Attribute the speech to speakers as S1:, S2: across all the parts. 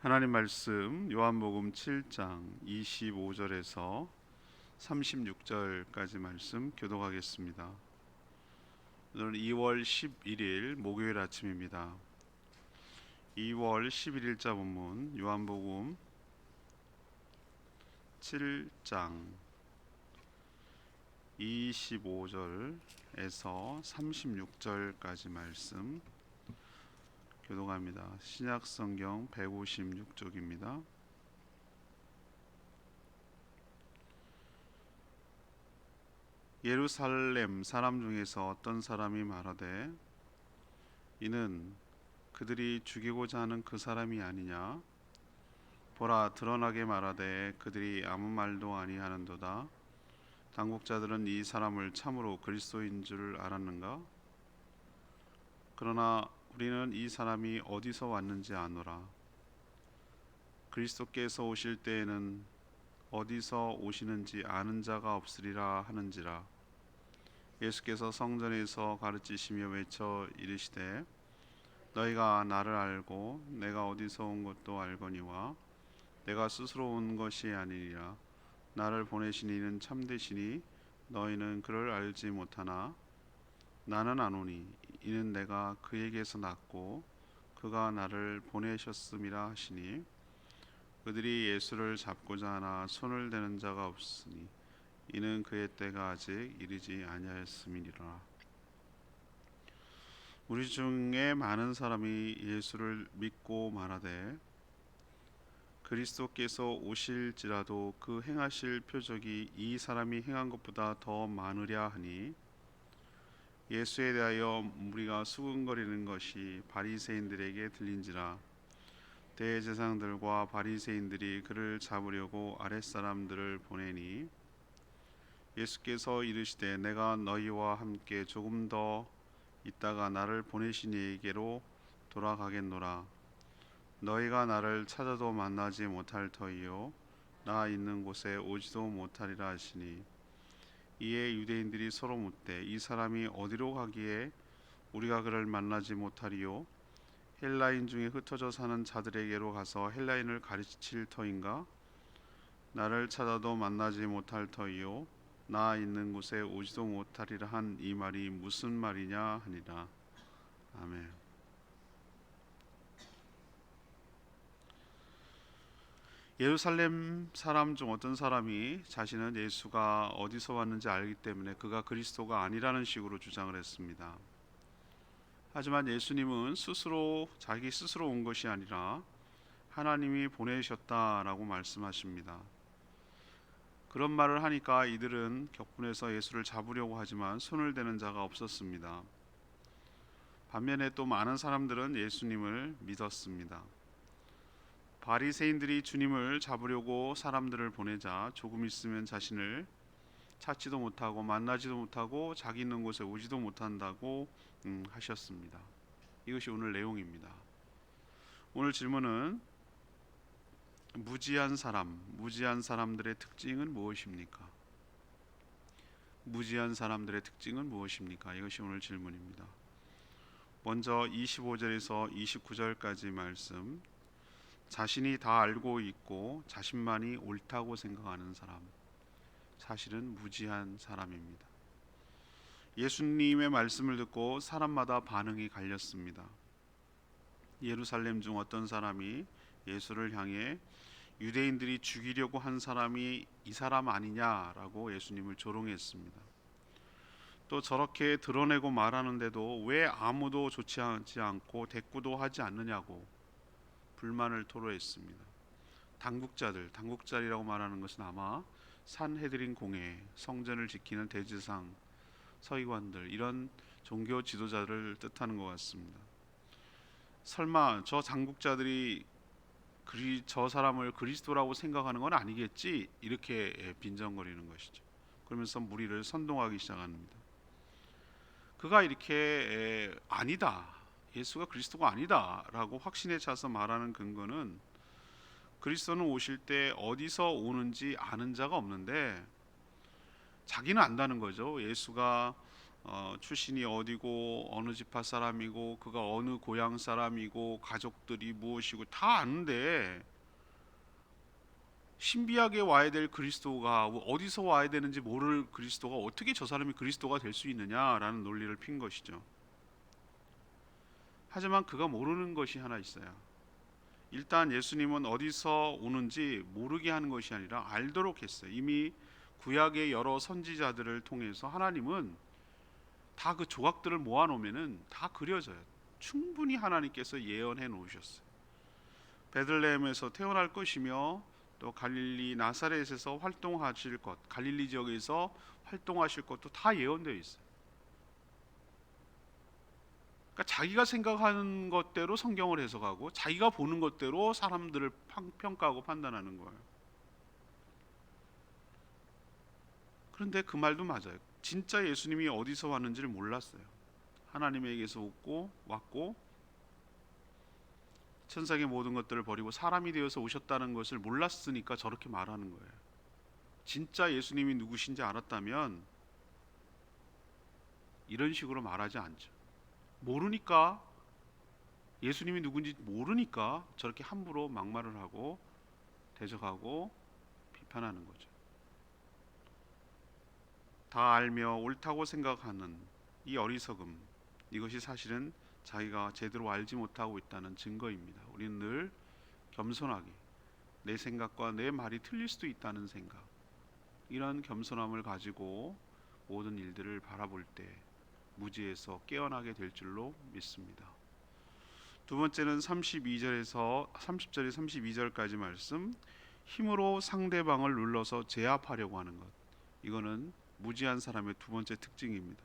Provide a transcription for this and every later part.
S1: 하나님 말씀 요한복음 7장 25절에서 36절까지 말씀 교독하겠습니다. 오늘 2월 11일 목요일 아침입니다. 2월 11일자 본문 요한복음 7장 25절에서 36절까지 말씀 교독합니다. 신약성경 156쪽입니다. 예루살렘 사람 중에서 어떤 사람이 말하되 이는 그들이 죽이고자 하는 그 사람이 아니냐. 보라, 드러나게 말하되 그들이 아무 말도 아니하는도다. 당국자들은 이 사람을 참으로 그리스도인 줄 알았는가? 그러나 우리는 이 사람이 어디서 왔는지 아노라. 그리스도께서 오실 때에는 어디서 오시는지 아는 자가 없으리라 하는지라. 예수께서 성전에서 가르치시며 외쳐 이르시되 너희가 나를 알고 내가 어디서 온 것도 알거니와 내가 스스로 온 것이 아니니라. 나를 보내신 이는 참되시니 너희는 그를 알지 못하나 나는 아노니 이는 내가 그에게서 났고 그가 나를 보내셨음이라 하시니 그들이 예수를 잡고자 하나 손을 대는 자가 없으니 이는 그의 때가 아직 이르지 아니하였음이니라. 우리 중에 많은 사람이 예수를 믿고 말하되 그리스도께서 오실지라도 그 행하실 표적이 이 사람이 행한 것보다 더 많으랴 하니 예수에 대하여 무리가 수군거리는 것이 바리새인들에게 들린지라. 대제사장들과 바리새인들이 그를 잡으려고 아랫사람들을 보내니 예수께서 이르시되 내가 너희와 함께 조금 더 있다가 나를 보내신 이에게로 돌아가겠노라. 너희가 나를 찾아도 만나지 못할 터이요 나 있는 곳에 오지도 못하리라 하시니 이에 유대인들이 서로 묻되 이 사람이 어디로 가기에 우리가 그를 만나지 못하리요? 헬라인 중에 흩어져 사는 자들에게로 가서 헬라인을 가르칠 터인가? 나를 찾아도 만나지 못할 터이요 나 있는 곳에 오지도 못하리라 한 이 말이 무슨 말이냐 하니라. 아멘. 예루살렘 사람 중 어떤 사람이 자신은 예수가 어디서 왔는지 알기 때문에 그가 그리스도가 아니라는 식으로 주장을 했습니다. 하지만 예수님은 자기 스스로 온 것이 아니라 하나님이 보내셨다라고 말씀하십니다. 그런 말을 하니까 이들은 격분해서 예수를 잡으려고 하지만 손을 대는 자가 없었습니다. 반면에 또 많은 사람들은 예수님을 믿었습니다. 바리새인들이 주님을 잡으려고 사람들을 보내자 조금 있으면 자신을 찾지도 못하고 만나지도 못하고 자기 있는 곳에 오지도 못한다고 하셨습니다. 이것이 오늘 내용입니다. 오늘 질문은 무지한 사람들의 특징은 무엇입니까? 무지한 사람들의 특징은 무엇입니까? 이것이 오늘 질문입니다. 먼저 25절에서 29절까지 말씀, 자신이 다 알고 있고 자신만이 옳다고 생각하는 사람, 사실은 무지한 사람입니다. 예수님의 말씀을 듣고 사람마다 반응이 갈렸습니다. 예루살렘 중 어떤 사람이 예수를 향해 유대인들이 죽이려고 한 사람이 이 사람 아니냐라고 예수님을 조롱했습니다. 또 저렇게 드러내고 말하는데도 왜 아무도 조치하지 않고 대꾸도 하지 않느냐고 불만을 토로했습니다. 당국자리라고 말하는 것은 아마 산헤드린 공회, 성전을 지키는 대제사장, 서기관들, 이런 종교 지도자를 뜻하는 것 같습니다. 설마 저 당국자들이 저 사람을 그리스도라고 생각하는 건 아니겠지? 이렇게 빈정거리는 것이죠. 그러면서 무리를 선동하기 시작합니다. 그가 이렇게 아니다, 예수가 그리스도가 아니다 라고 확신에 차서 말하는 근거는 그리스도는 오실 때 어디서 오는지 아는 자가 없는데 자기는 안다는 거죠. 예수가 출신이 어디고 어느 지파 사람이고 그가 어느 고향 사람이고 가족들이 무엇이고 다 아는데 신비하게 와야 될 그리스도가 어디서 와야 되는지 모를 그리스도가 어떻게 저 사람이 그리스도가 될 수 있느냐라는 논리를 핀 것이죠. 하지만 그가 모르는 것이 하나 있어요. 일단 예수님은 어디서 오는지 모르게 하는 것이 아니라 알도록 했어요. 이미 구약의 여러 선지자들을 통해서 하나님은 다 그 조각들을 모아놓으면은 다 그려져요. 충분히 하나님께서 예언해 놓으셨어요. 베들레헴에서 태어날 것이며 또 갈릴리 나사렛에서 활동하실 것, 갈릴리 지역에서 활동하실 것도 다 예언되어 있어요. 그러니까 자기가 생각하는 것대로 성경을 해석하고 자기가 보는 것대로 사람들을 평가하고 판단하는 거예요. 그런데 그 말도 맞아요. 진짜 예수님이 어디서 왔는지를 몰랐어요. 하나님에게서 왔고 천상의 모든 것들을 버리고 사람이 되어서 오셨다는 것을 몰랐으니까 저렇게 말하는 거예요. 진짜 예수님이 누구신지 알았다면 이런 식으로 말하지 않죠. 모르니까, 예수님이 누군지 모르니까 저렇게 함부로 막말을 하고 대적하고 비판하는 거죠. 다 알며 옳다고 생각하는 이 어리석음, 이것이 사실은 자기가 제대로 알지 못하고 있다는 증거입니다. 우리는 늘 겸손하게 내 생각과 내 말이 틀릴 수도 있다는 생각, 이런 겸손함을 가지고 모든 일들을 바라볼 때 무지에서 깨어나게 될 줄로 믿습니다. 두 번째는 30절에서 32절까지 말씀, 힘으로 상대방을 눌러서 제압하려고 하는 것. 이거는 무지한 사람의 두 번째 특징입니다.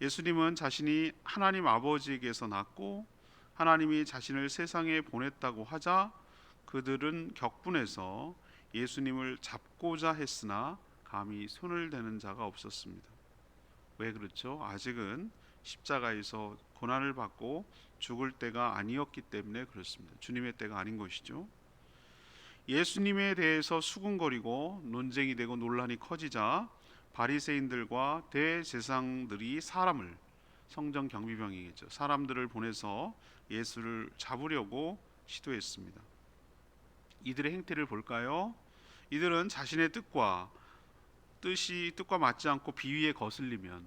S1: 예수님은 자신이 하나님 아버지에게서 났고 하나님이 자신을 세상에 보냈다고 하자 그들은 격분해서 예수님을 잡고자 했으나 감히 손을 대는 자가 없었습니다. 왜 그렇죠? 아직은 십자가에서 고난을 받고 죽을 때가 아니었기 때문에 그렇습니다. 주님의 때가 아닌 것이죠. 예수님에 대해서 수군거리고 논쟁이 되고 논란이 커지자 바리새인들과 대제사장들이 성전 경비병이겠죠. 사람들을 보내서 예수를 잡으려고 시도했습니다. 이들의 행태를 볼까요? 이들은 자신의 뜻과 맞지 않고 비위에 거슬리면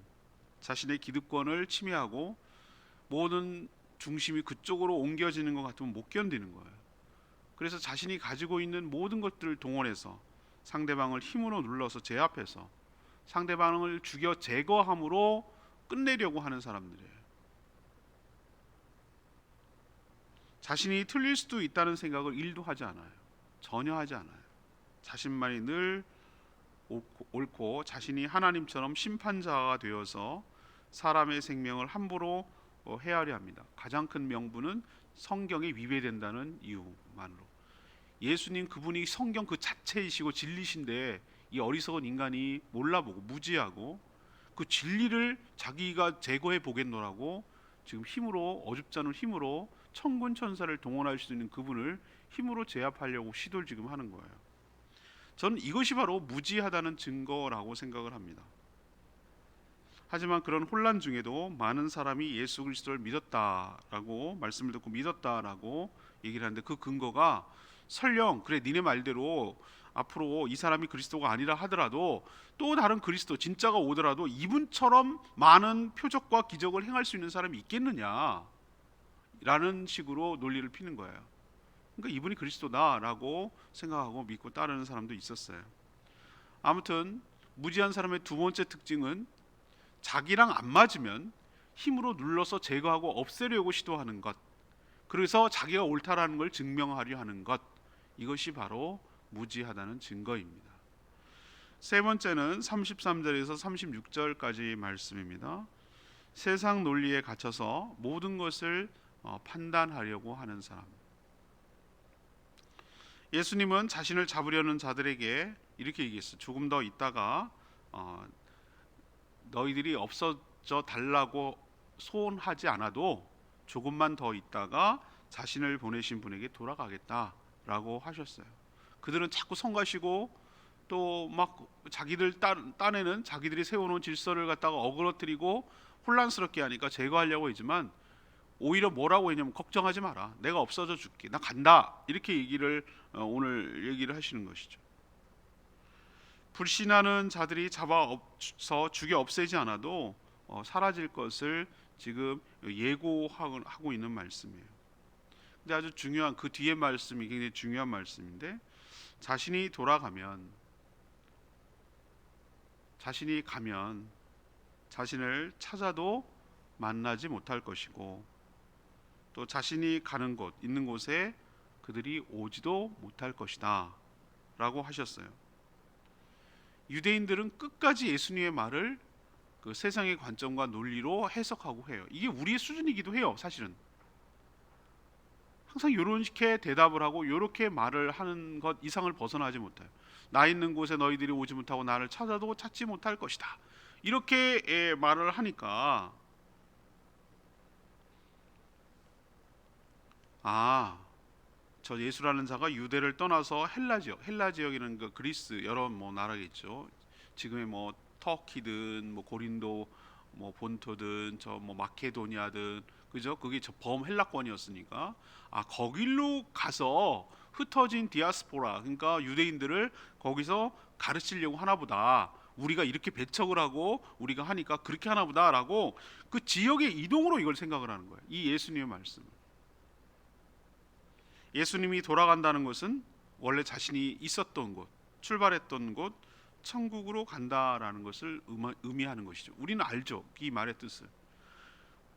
S1: 자신의 기득권을 침해하고 모든 중심이 그쪽으로 옮겨지는 것 같으면 못 견디는 거예요. 그래서 자신이 가지고 있는 모든 것들을 동원해서 상대방을 힘으로 눌러서 제압해서 상대방을 죽여 제거함으로 끝내려고 하는 사람들이에요. 자신이 틀릴 수도 있다는 생각을 1도 하지 않아요. 전혀 하지 않아요. 자신만이 늘 옳고 자신이 하나님처럼 심판자가 되어서 사람의 생명을 함부로 헤아려 합니다. 가장 큰 명분은 성경에 위배된다는 이유만으로. 예수님 그분이 성경 그 자체이시고 진리신데 이 어리석은 인간이 몰라보고 무지하고 그 진리를 자기가 제거해 보겠노라고 지금 힘으로, 어줍지 않은 힘으로 천군 천사를 동원할 수 있는 그분을 힘으로 제압하려고 시도를 지금 하는 거예요. 저는 이것이 바로 무지하다는 증거라고 생각을 합니다. 하지만 그런 혼란 중에도 많은 사람이 예수 그리스도를 믿었다라고 말씀을 듣고 믿었다라고 얘기를 하는데 그 근거가 설령 그래 니네 말대로 앞으로 이 사람이 그리스도가 아니라 하더라도 또 다른 그리스도 진짜가 오더라도 이분처럼 많은 표적과 기적을 행할 수 있는 사람이 있겠느냐 라는 식으로 논리를 피는 거예요. 그러니까 이분이 그리스도다라고 생각하고 믿고 따르는 사람도 있었어요. 아무튼 무지한 사람의 두 번째 특징은 자기랑 안 맞으면 힘으로 눌러서 제거하고 없애려고 시도하는 것, 그래서 자기가 옳다라는 걸 증명하려 하는 것, 이것이 바로 무지하다는 증거입니다. 세 번째는 33절에서 36절까지 말씀입니다. 세상 논리에 갇혀서 모든 것을 판단하려고 하는 사람. 예수님은 자신을 잡으려는 자들에게 이렇게 얘기했어요. 조금 더 있다가 너희들이 없어져 달라고 소원하지 않아도 조금만 더 있다가 자신을 보내신 분에게 돌아가겠다라고 하셨어요. 그들은 자꾸 성가시고 또 막 자기들 딴에는 자기들이 세워놓은 질서를 갖다가 어그러뜨리고 혼란스럽게 하니까 제거하려고 했지만 오히려 뭐라고 했냐면 걱정하지 마라. 내가 없어져 줄게. 나 간다. 이렇게 얘기를 오늘 얘기를 하시는 것이죠. 불신하는 자들이 잡아서 죽여 없애지 않아도 사라질 것을 지금 예고하고 있는 말씀이에요. 근데 아주 중요한 그 뒤에 말씀이 굉장히 중요한 말씀인데 자신이 가면 자신을 찾아도 만나지 못할 것이고 또 자신이 가는 곳 있는 곳에 그들이 오지도 못할 것이다 라고 하셨어요. 유대인들은 끝까지 예수님의 말을 그 세상의 관점과 논리로 해석하고 해요. 이게 우리의 수준이기도 해요. 사실은 항상 이렇게 대답을 하고 이렇게 말을 하는 것 이상을 벗어나지 못해요. 나 있는 곳에 너희들이 오지 못하고 나를 찾아도 찾지 못할 것이다. 이렇게 말을 하니까 저 예수라는 자가 유대를 떠나서 헬라 지역이라는 그 그리스 여러 나라겠죠. 지금의 터키든 고린도 본토든 저 마케도니아든 그죠? 그게 저 범헬라권이었으니까 거길로 가서 흩어진 디아스포라 그러니까 유대인들을 거기서 가르치려고 하나보다. 우리가 이렇게 배척을 하고 우리가 하니까 그렇게 하나보다라고 그 지역의 이동으로 이걸 생각을 하는 거예요. 이 예수님의 말씀을. 예수님이 돌아간다는 것은 원래 자신이 있었던 곳, 출발했던 곳, 천국으로 간다라는 것을 의미하는 것이죠. 우리는 알죠, 이 말의 뜻을.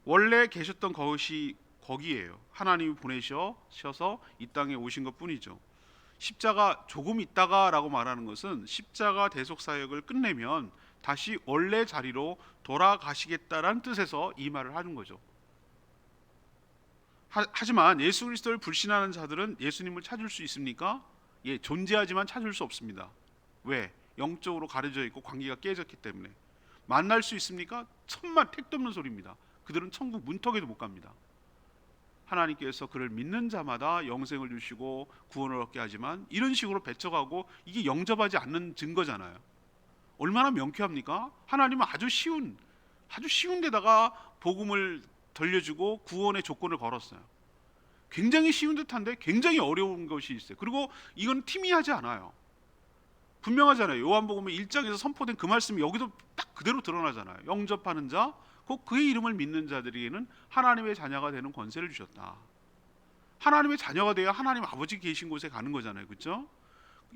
S1: 원래 계셨던 것이 거기에요. 하나님이 보내셔서 이 땅에 오신 것뿐이죠. 십자가 조금 있다가라고 말하는 것은 십자가 대속 사역을 끝내면 다시 원래 자리로 돌아가시겠다라는 뜻에서 이 말을 하는 거죠. 하지만 예수 그리스도를 불신하는 자들은 예수님을 찾을 수 있습니까? 존재하지만 찾을 수 없습니다. 왜? 영적으로 가려져 있고 관계가 깨졌기 때문에. 만날 수 있습니까? 천만 택도 없는 소리입니다. 그들은 천국 문턱에도 못 갑니다. 하나님께서 그를 믿는 자마다 영생을 주시고 구원을 얻게 하지만 이런 식으로 배척하고 이게 영접하지 않는 증거잖아요. 얼마나 명쾌합니까? 하나님은 아주 쉬운 데다가 복음을 들려주고 구원의 조건을 걸었어요. 굉장히 쉬운 듯한데 굉장히 어려운 것이 있어요. 그리고 이건 팀이하지 않아요. 분명하잖아요. 요한복음 1장에서 선포된 그 말씀이 여기도 딱 그대로 드러나잖아요. 영접하는 자, 곧 그의 이름을 믿는 자들에게는 하나님의 자녀가 되는 권세를 주셨다. 하나님의 자녀가 되어 하나님 아버지 계신 곳에 가는 거잖아요. 그렇죠?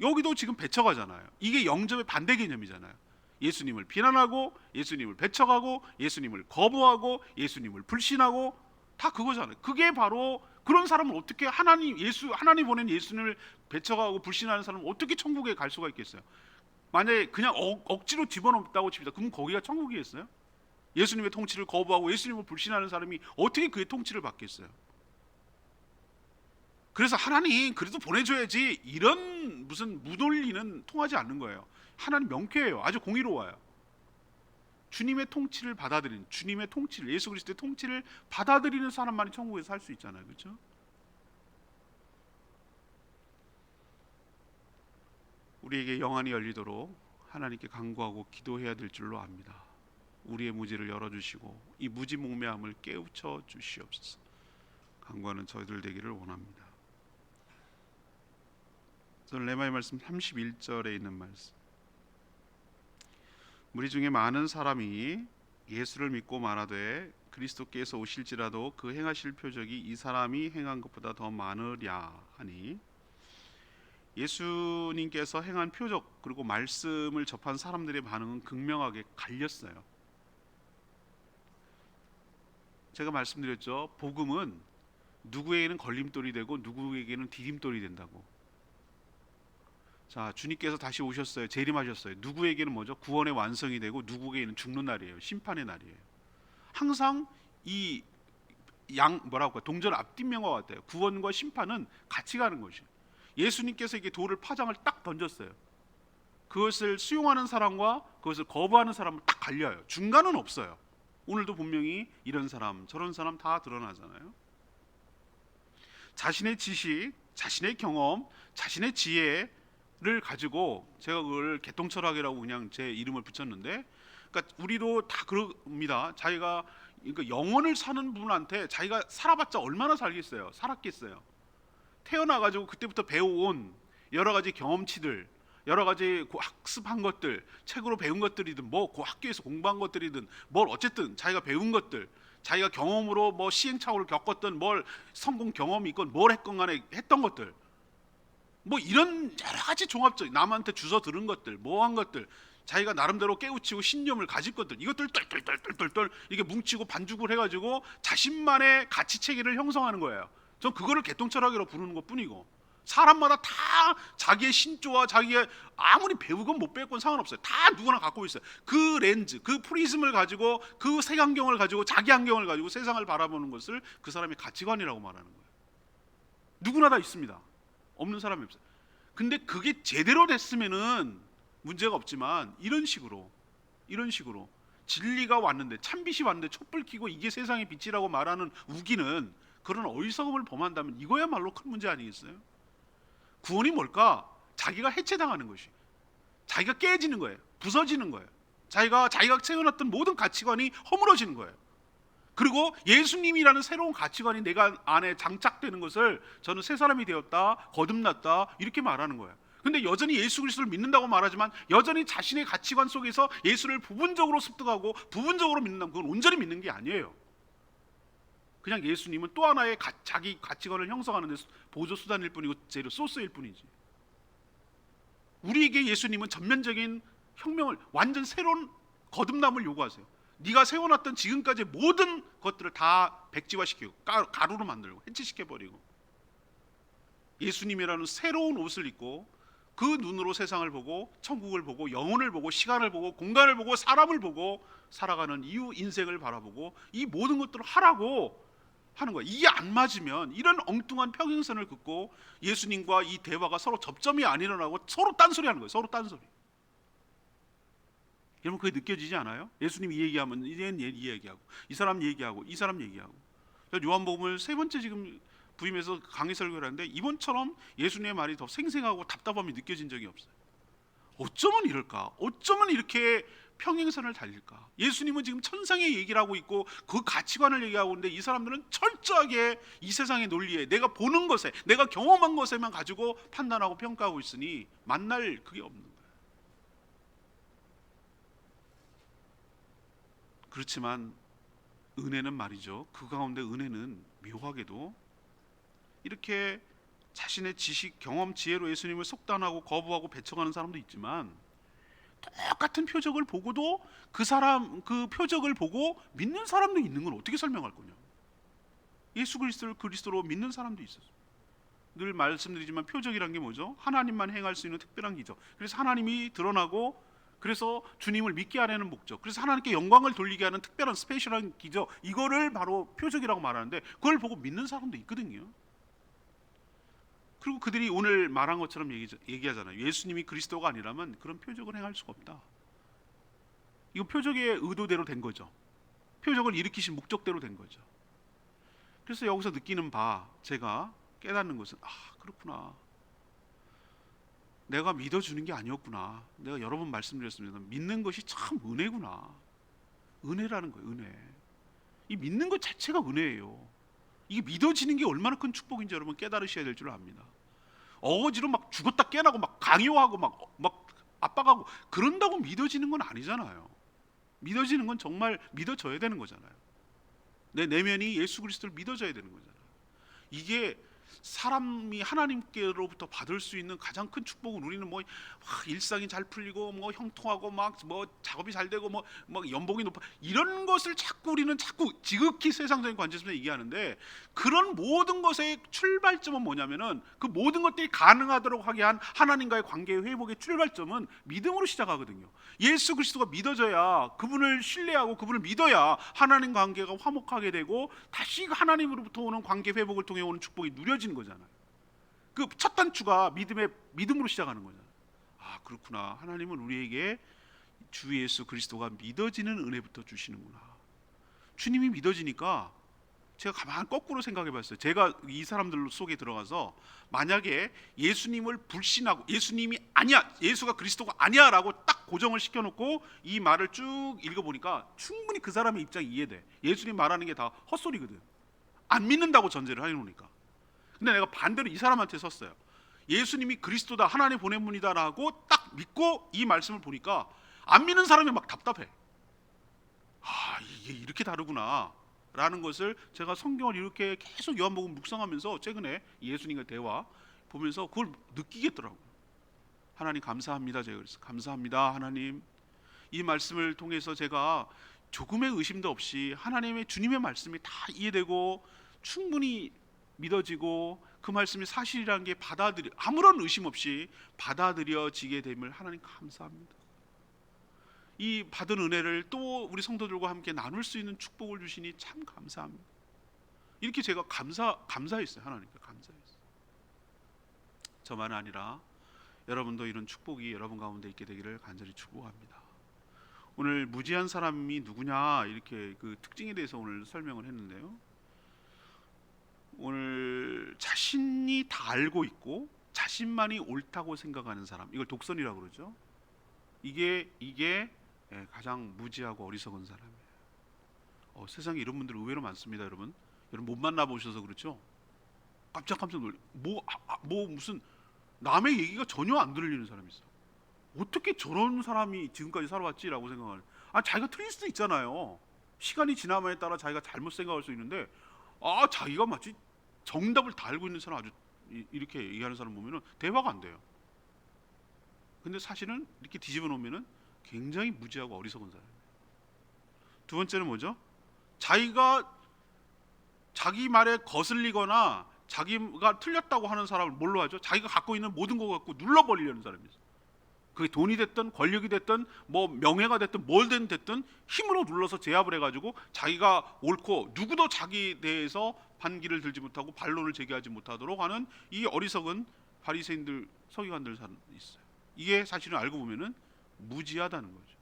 S1: 여기도 지금 배척하잖아요. 이게 영접의 반대 개념이잖아요. 예수님을 비난하고 예수님을 배척하고 예수님을 거부하고 예수님을 불신하고 다 그거잖아요. 그게 바로 그런 사람은 어떻게 하나님 보낸 예수님을 배척하고 불신하는 사람은 어떻게 천국에 갈 수가 있겠어요? 만약에 그냥 억지로 집어넣었다고 칩니다. 그럼 거기가 천국이겠어요? 예수님의 통치를 거부하고 예수님을 불신하는 사람이 어떻게 그의 통치를 받겠어요? 그래서 하나님 그래도 보내줘야지 이런 무슨 무논리는 통하지 않는 거예요. 하나님 명쾌해요. 아주 공의로워요. 주님의 통치를 받아들이는, 주님의 통치를, 예수 그리스도의 통치를 받아들이는 사람만이 천국에서 살 수 있잖아요. 그렇죠? 우리에게 영안이 열리도록 하나님께 간구하고 기도해야 될 줄로 압니다. 우리의 무지를 열어주시고 이 무지몽매함을 깨우쳐 주시옵소서. 간구하는 저희들 되기를 원합니다. 저는 레마의 말씀 31절에 있는 말씀. 무리 중에 많은 사람이 예수를 믿고 말하되 그리스도께서 오실지라도 그 행하실 표적이 이 사람이 행한 것보다 더 많으랴 하니, 예수님께서 행한 표적 그리고 말씀을 접한 사람들의 반응은 극명하게 갈렸어요. 제가 말씀드렸죠. 복음은 누구에게는 걸림돌이 되고 누구에게는 디딤돌이 된다고. 자, 주님께서 다시 오셨어요. 재림하셨어요. 누구에게는 뭐죠? 구원의 완성이 되고 누구에게는 죽는 날이에요. 심판의 날이에요. 항상 이 동전 앞뒷면과 같아요. 구원과 심판은 같이 가는 것이에요. 예수님께서 이게 돌을 파장을 딱 던졌어요. 그것을 수용하는 사람과 그것을 거부하는 사람은 딱 갈려요. 중간은 없어요. 오늘도 분명히 이런 사람 저런 사람 다 드러나잖아요. 자신의 지식, 자신의 경험, 자신의 지혜, 가지고 제가 그걸 개똥철학이라고 그냥 제 이름을 붙였는데, 그러니까 우리도 다 그럽니다. 자기가 그러니까 영혼을 사는 분한테 자기가 살아봤자 얼마나 살겠어요? 살았겠어요? 태어나가지고 그때부터 배워온 여러 가지 경험치들, 여러 가지 학습한 것들, 책으로 배운 것들이든 뭐 학교에서 공부한 것들이든 뭘 어쨌든 자기가 배운 것들, 자기가 경험으로 뭐 시행착오를 겪었던 뭘 성공 경험이 있건 뭘 했건 간에 했던 것들, 뭐 이런 여러 가지 종합적 남한테 주워 들은 것들, 뭐 한 것들, 자기가 나름대로 깨우치고 신념을 가질 것들, 이것들 똘똘똘똘똘 이게 뭉치고 반죽을 해가지고 자신만의 가치 체계를 형성하는 거예요. 전 그거를 개똥철학이라고 부르는 것뿐이고, 사람마다 다 자기의 신조와 자기의 아무리 배우건 못 배웠건 상관없어요. 다 누구나 갖고 있어요. 그 렌즈, 그 프리즘을 가지고, 그 색안경을 가지고, 자기 안경을 가지고 세상을 바라보는 것을 그 사람의 가치관이라고 말하는 거예요. 누구나 다 있습니다. 없는 사람이 없어요. 근데 그게 제대로 됐으면은 문제가 없지만, 이런 식으로 진리가 왔는데, 참빛이 왔는데 촛불 켜고 이게 세상의 빛이라고 말하는 우기는, 그런 어리석음을 범한다면 이거야말로 큰 문제 아니겠어요? 구원이 뭘까? 자기가 해체당하는 것이, 자기가 깨지는 거예요. 부서지는 거예요. 자기가 세워놨던 모든 가치관이 허물어지는 거예요. 그리고 예수님이라는 새로운 가치관이 내가 안에 장착되는 것을 저는 새 사람이 되었다, 거듭났다 이렇게 말하는 거예요. 근데 여전히 예수 그리스도를 믿는다고 말하지만 여전히 자신의 가치관 속에서 예수를 부분적으로 습득하고 부분적으로 믿는다면 그건 온전히 믿는 게 아니에요. 그냥 예수님은 또 하나의 자기 가치관을 형성하는 데 보조 수단일 뿐이고 재료 소스일 뿐이지. 우리에게 예수님은 전면적인 혁명을, 완전 새로운 거듭남을 요구하세요. 네가 세워놨던 지금까지 모든 것들을 다 백지화시키고 가루로 만들고 해체시켜버리고, 예수님이라는 새로운 옷을 입고 그 눈으로 세상을 보고 천국을 보고 영혼을 보고 시간을 보고 공간을 보고 사람을 보고 살아가는 이유, 인생을 바라보고 이 모든 것들을 하라고 하는 거예요. 이게 안 맞으면 이런 엉뚱한 평행선을 긋고 예수님과 이 대화가 서로 접점이 안 일어나고 서로 딴소리 하는 거예요. 서로 딴소리. 여러분 그게 느껴지지 않아요? 예수님 이 얘기하면 이 얘기하고, 이 사람 얘기하고, 이 사람 얘기하고. 요한복음을 세 번째 지금 부임해서 강의 설교를 하는데, 이번처럼 예수님의 말이 더 생생하고 답답함이 느껴진 적이 없어요. 어쩌면 이럴까? 어쩌면 이렇게 평행선을 달릴까? 예수님은 지금 천상의 얘기를 하고 있고 그 가치관을 얘기하고 있는데, 이 사람들은 철저하게 이 세상의 논리에, 내가 보는 것에, 내가 경험한 것에만 가지고 판단하고 평가하고 있으니 만날 그게 없는 거예요. 그렇지만 은혜는 말이죠, 그 가운데 은혜는 묘하게도 이렇게 자신의 지식, 경험, 지혜로 예수님을 속단하고 거부하고 배척하는 사람도 있지만, 똑같은 표적을 보고도 그 표적을 보고 믿는 사람도 있는 건 어떻게 설명할 거냐? 예수 그리스도를 그리스도로 믿는 사람도 있었어요. 늘 말씀드리지만 표적이란 게 뭐죠? 하나님만 행할 수 있는 특별한 기적. 그래서 하나님이 드러나고, 그래서 주님을 믿게 하려는 목적, 그래서 하나님께 영광을 돌리게 하는 특별한 스페셜한 기적, 이거를 바로 표적이라고 말하는데, 그걸 보고 믿는 사람도 있거든요. 그리고 그들이 오늘 말한 것처럼 얘기하잖아요. 예수님이 그리스도가 아니라면 그런 표적을 행할 수가 없다. 이거 표적의 의도대로 된 거죠. 표적을 일으키신 목적대로 된 거죠. 그래서 여기서 느끼는 바, 제가 깨닫는 것은, 그렇구나, 내가 믿어주는 게 아니었구나. 내가 여러 번 말씀드렸습니다. 믿는 것이 참 은혜구나. 은혜라는 거예요. 은혜. 이 믿는 것 자체가 은혜예요. 이게 믿어지는 게 얼마나 큰 축복인지 여러분 깨달으셔야 될 줄 압니다. 어거지로 막 죽었다 깨나고 막 강요하고 막 압박하고 그런다고 믿어지는 건 아니잖아요. 믿어지는 건 정말 믿어져야 되는 거잖아요. 내 내면이 예수 그리스도를 믿어져야 되는 거잖아요. 이게 사람이 하나님께로부터 받을 수 있는 가장 큰 축복은, 우리는 뭐 일상이 잘 풀리고 뭐 형통하고 막 뭐 작업이 잘 되고 뭐 연봉이 높아, 이런 것을 우리는 자꾸 지극히 세상적인 관점에서 얘기하는데, 그런 모든 것의 출발점은 뭐냐면은, 그 모든 것들이 가능하도록 하게 한 하나님과의 관계의 회복의 출발점은 믿음으로 시작하거든요. 예수 그리스도가 믿어져야, 그분을 신뢰하고 그분을 믿어야 하나님 관계가 화목하게 되고 다시 하나님으로부터 오는 관계 회복을 통해 오는 축복이 누려지는 거잖아요. 그 첫 단추가 믿음으로 시작하는 거잖아요. 그렇구나, 하나님은 우리에게 주 예수 그리스도가 믿어지는 은혜부터 주시는구나. 주님이 믿어지니까 제가 가만 거꾸로 생각해 봤어요. 제가 이 사람들 속에 들어가서 만약에 예수님을 불신하고 예수님이 아니야, 예수가 그리스도가 아니야 라고 딱 고정을 시켜놓고 이 말을 쭉 읽어보니까 충분히 그 사람의 입장이 이해돼. 예수님 말하는 게 다 헛소리거든. 안 믿는다고 전제를 해놓으니까. 근데 내가 반대로 이 사람한테 섰어요. 예수님이 그리스도다, 하나님 보낸 분이다 라고 딱 믿고 이 말씀을 보니까 안 믿는 사람이 막 답답해. 아, 이게 이렇게 다르구나 라는 것을 제가 성경을 이렇게 계속 요한복음 묵상하면서 최근에 예수님과 대화 보면서 그걸 느끼겠더라고요. 하나님 감사합니다. 제가 그래서 감사합니다 하나님, 이 말씀을 통해서 제가 조금의 의심도 없이 하나님의 주님의 말씀이 다 이해되고 충분히 믿어지고 그 말씀이 사실이라는 게 아무런 의심 없이 받아들여지게 됨을 하나님 감사합니다. 이 받은 은혜를 또 우리 성도들과 함께 나눌 수 있는 축복을 주시니 참 감사합니다. 이렇게 제가 감사했어요. 하나님께 감사했어요. 저만 아니라 여러분도 이런 축복이 여러분 가운데 있게 되기를 간절히 축복합니다. 오늘 무지한 사람이 누구냐 이렇게 그 특징에 대해서 오늘 설명을 했는데요. 오늘 자신이 다 알고 있고 자신만이 옳다고 생각하는 사람, 이걸 독선이라고 그러죠. 이게 가장 무지하고 어리석은 사람이에요. 세상에 이런 분들 의외로 많습니다. 여러분 못 만나보셔서 그렇죠. 깜짝 놀래. 무슨 남의 얘기가 전혀 안 들리는 사람이 있어. 어떻게 저런 사람이 지금까지 살아왔지라고 생각하는. 자기가 틀릴 수도 있잖아요. 시간이 지남에 따라 자기가 잘못 생각할 수 있는데 자기가 마치 정답을 다 알고 있는 사람, 아주 이렇게 얘기하는 사람 보면은 대화가 안 돼요. 근데 사실은 이렇게 뒤집어 놓으면은 굉장히 무지하고 어리석은 사람이에요. 두 번째는 뭐죠? 자기가 자기 말에 거슬리거나 자기가 틀렸다고 하는 사람을 뭘로 하죠? 자기가 갖고 있는 모든 거 갖고 눌러버리려는 사람이 있어요. 그게 돈이 됐든 권력이 됐든 뭐 명예가 됐든 뭘든 됐든 힘으로 눌러서 제압을 해가지고 자기가 옳고 누구도 자기에 대해서 반기를 들지 못하고 반론을 제기하지 못하도록 하는 이 어리석은 바리새인들, 서기관들 있어요. 이게 사실은 알고 보면은 무지하다는 거죠.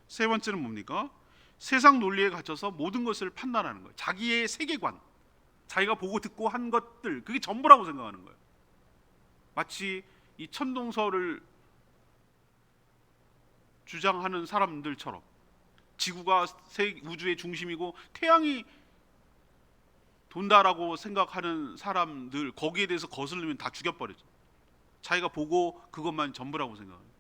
S1: 세 번째는 뭡니까? 세상 논리에 갇혀서 모든 것을 판단하는 거예요. 자기의 세계관, 자기가 보고 듣고 한 것들, 그게 전부라고 생각하는 거예요. 마치 이 천동설을 주장하는 사람들처럼 지구가 우주의 중심이고 태양이 돈다라고 생각하는 사람들, 거기에 대해서 거슬리면 다 죽여버리죠. 자기가 보고 그것만 전부라고 생각합니다.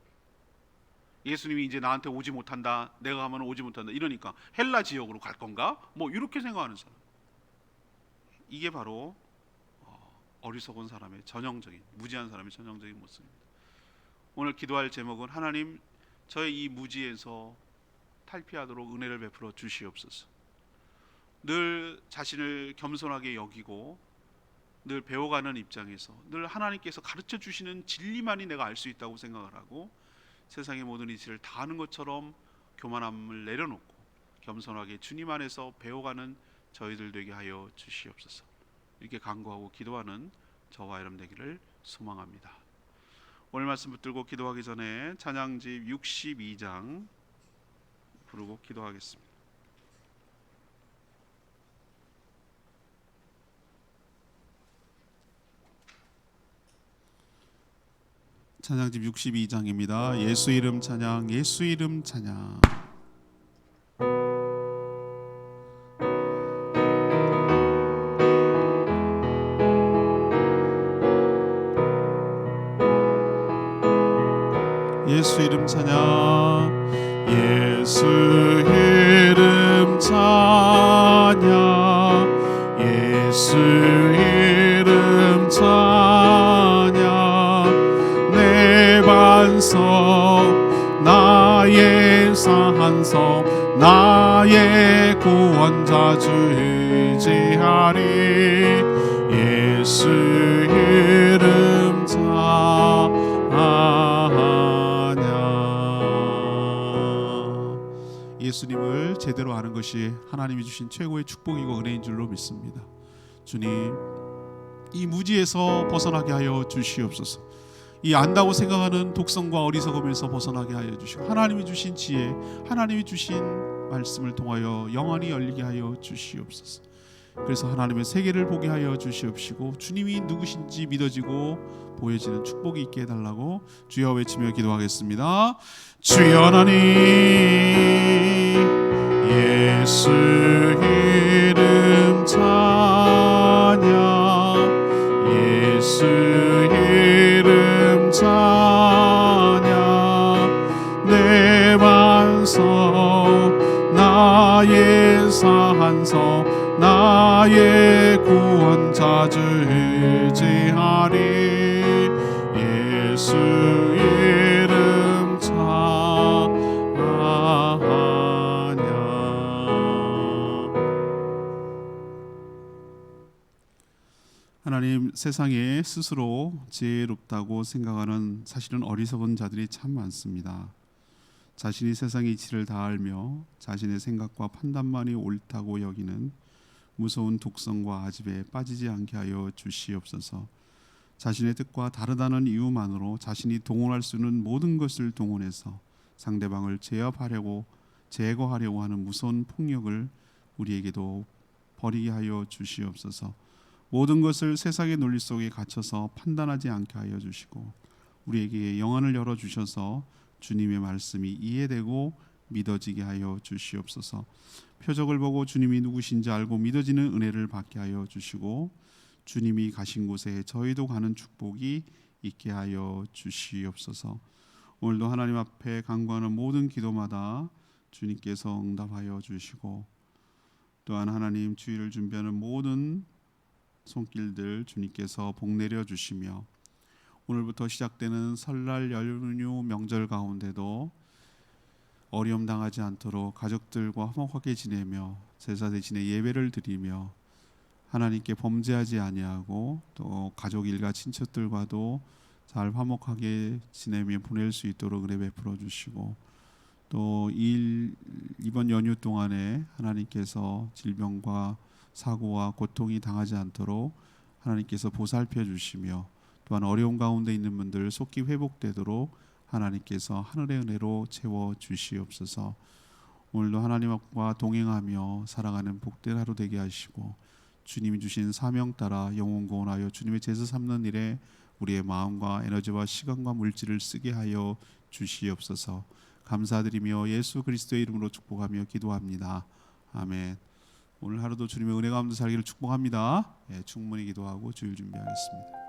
S1: 예수님이 이제 나한테 오지 못한다, 내가 가면 오지 못한다 이러니까 헬라 지역으로 갈 건가? 뭐 이렇게 생각하는 사람. 이게 바로 어리석은 사람의 전형적인, 무지한 사람의 전형적인 모습입니다. 오늘 기도할 제목은 하나님, 저의 이 무지에서 탈피하도록 은혜를 베풀어 주시옵소서. 늘 자신을 겸손하게 여기고 늘 배워가는 입장에서 늘 하나님께서 가르쳐 주시는 진리만이 내가 알 수 있다고 생각을 하고 세상의 모든 이치를 다 아는 것처럼 교만함을 내려놓고 겸손하게 주님 안에서 배워가는 저희들 되게 하여 주시옵소서. 이렇게 간구하고 기도하는 저와 여러분 되기를 소망합니다. 오늘 말씀 붙들고 기도하기 전에 찬양집 62장 부르고 기도하겠습니다. 찬양집 62장입니다. 예수 이름 찬양, 예수 이름 찬양. 예수 이름 찬양, 예수 이름 찬양, 예수 이름 찬양. 내 반석, 나의 산성, 나의 구원자 주 의지하리. 예수 이름 찬양. 예수님을 제대로 아는 것이 하나님이 주신 최고의 축복이고 은혜인 줄로 믿습니다. 주님, 이 무지에서 벗어나게 하여 주시옵소서. 이 안다고 생각하는 독성과 어리석음에서 벗어나게 하여 주시고 하나님이 주신 지혜, 하나님이 주신 말씀을 통하여 영안이 열리게 하여 주시옵소서. 그래서 하나님의 세계를 보게 하여 주시옵시고 주님이 누구신지 믿어지고 보여지는 축복이 있게 해달라고 주여 외치며 기도하겠습니다. 주여 하나님, 예수 이름 찬양, 예수 이름 찬양, 내 반석 나의 산서 나의 구원자 주 의지하리. 예수 이름 찬양. 하나님, 세상에 스스로 지혜롭다고 생각하는 사실은 어리석은 자들이 참 많습니다. 자신이 세상의 이치를 다 알며 자신의 생각과 판단만이 옳다고 여기는 무서운 독성과 아집에 빠지지 않게 하여 주시옵소서. 자신의 뜻과 다르다는 이유만으로 자신이 동원할 수 있는 모든 것을 동원해서 상대방을 제거하려고 하는 무서운 폭력을 우리에게도 버리게 하여 주시옵소서. 모든 것을 세상의 논리 속에 갇혀서 판단하지 않게 하여 주시고 우리에게 영안을 열어 주셔서 주님의 말씀이 이해되고 믿어지게 하여 주시옵소서. 표적을 보고 주님이 누구신지 알고 믿어지는 은혜를 받게 하여 주시고 주님이 가신 곳에 저희도 가는 축복이 있게 하여 주시옵소서. 오늘도 하나님 앞에 간구하는 모든 기도마다 주님께서 응답하여 주시고 또한 하나님 주일을 준비하는 모든 손길들 주님께서 복 내려 주시며 오늘부터 시작되는 설날 연휴 명절 가운데도 어려움 당하지 않도록 가족들과 화목하게 지내며 제사 대신에 예배를 드리며 하나님께 범죄하지 아니하고 또 가족 일가 친척들과도 잘 화목하게 지내며 보낼 수 있도록 은혜 베풀어 주시고 또 이번 연휴 동안에 하나님께서 질병과 사고와 고통이 당하지 않도록 하나님께서 보살펴 주시며 또한 어려운 가운데 있는 분들 속히 회복되도록 하나님께서 하늘의 은혜로 채워 주시옵소서. 오늘도 하나님과 동행하며 살아가는 복된 하루 되게 하시고 주님이 주신 사명 따라 영혼 구원하여 주님의 제사 삼는 일에 우리의 마음과 에너지와 시간과 물질을 쓰게 하여 주시옵소서. 감사드리며 예수 그리스도의 이름으로 축복하며 기도합니다. 아멘. 오늘 하루도 주님의 은혜 가운데 살기를 축복합니다. 충분히 기도하고 주일 준비하겠습니다.